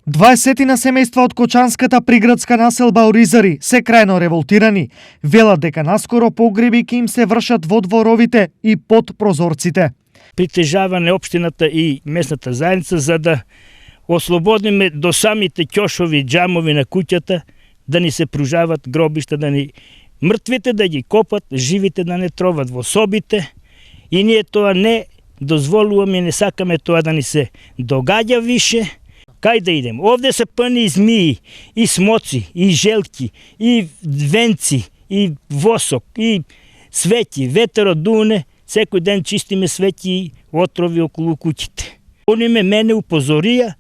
20 семејства од кочанската приградска населба Оризари се крајно револтирани. Велат дека наскоро погреби ќе им се вршат во дворовите и под прозорците. Притежаване општината и местната заедница за да ослободиме до самите ќошови, џамови на куќата, да ни се пружават гробишта, да ни мртвите да ги копат, живите да не троват во собите. И ние тоа не дозволуваме, не сакаме тоа да ни се догаѓа више. Кај да идем? Овде се пъни и змии, и смоци, и желки, и венци, и восок, и свети, ветеро дуне. Секој ден чистиме свети и отрови околу куќите. Они мене упозорија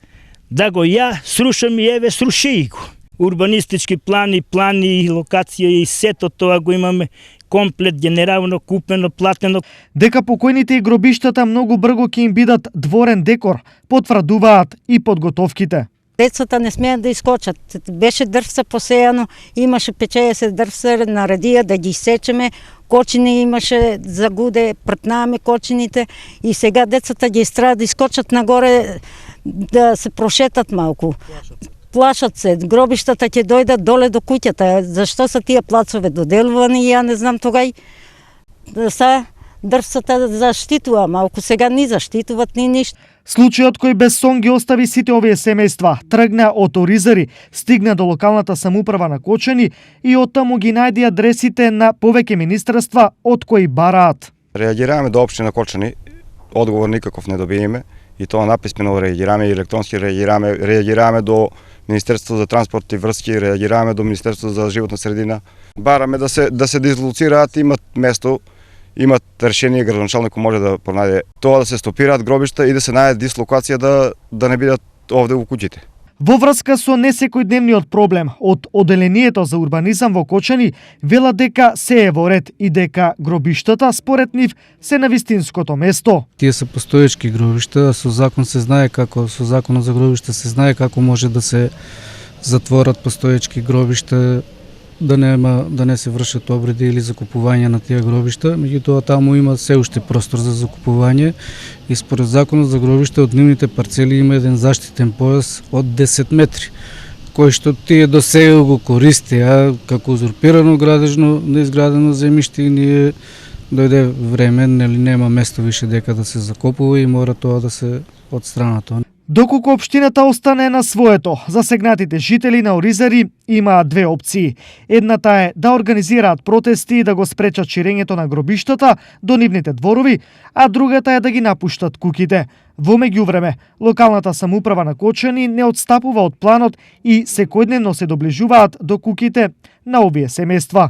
да го ја срушам и еве сруши го. Урбанистички плани и локација и сето тоа го имаме комплет, генерално, купено, платено. Дека покојните и гробиштата многу брзо ќе им бидат дворен декор, потврдуваат и подготовките. Децата не смеат да искочат. Беше дрвца посеяно, имаше печеја се дрвца, наредија да ги сечеме, кочини имаше загуде, пртнаваме кочините и сега децата ги страда да искочат нагоре да се прошетат малку. Плашат се, гробиштата ќе дојдат доле до куќата. Зашто са тие плацове доделувани, ја не знам тогај. Са дрвцата заштитува малку, сега ни заштитуват ни ништо. Случајот кој без сон ги остави сите овие семејства тргна од Оризари, стигна до локалната самоуправа на Кочани и оттаму ги најди адресите на повеќе министерства од кои бараат. Реагираме до општина Кочани, одговор никаков не добиеме и тоа написмено реагираме и електронски реагираме до Министерството за транспорт и врски, реагираме до Министерството за животна средина. Бараме да се дислоцираат, имат место, имат решение, градоначалникот може да пронајде тоа да се стопираат гробишта и да се најде дислокација да не бидат овде во куќите. Во врска со несекојдневниот проблем од Оделението за урбанизам во Кочани, велат дека се е во ред и дека гробиштата според нив се на вистинското место. Тие се постоечки гробишта, со закон се знае како, со законот за гробишта се знае како може да се затворат постоечки гробишта, да не се вршат обреди или закупување на тие гробишта, меѓутоа таму има се уште простор за закупување и според законот за гробишта од нивните парцели има еден заштитен појас од 10 метри, кој што тие до сега го користеа како узурпирано градежно неизградено земјиште и ние дојде време, нели нема место више дека да се закопува и мора тоа да се отстранато. Доколку општината остане на своето, засегнатите жители на Оризари имаат две опции. Едната е да организираат протести и да го спречат ширењето на гробиштата до нивните дворови, а другата е да ги напуштат куќите. Во меѓувреме, локалната самоуправа на Кочани не отстапува од планот и секојдневно се доближуваат до куќите на овие семејства.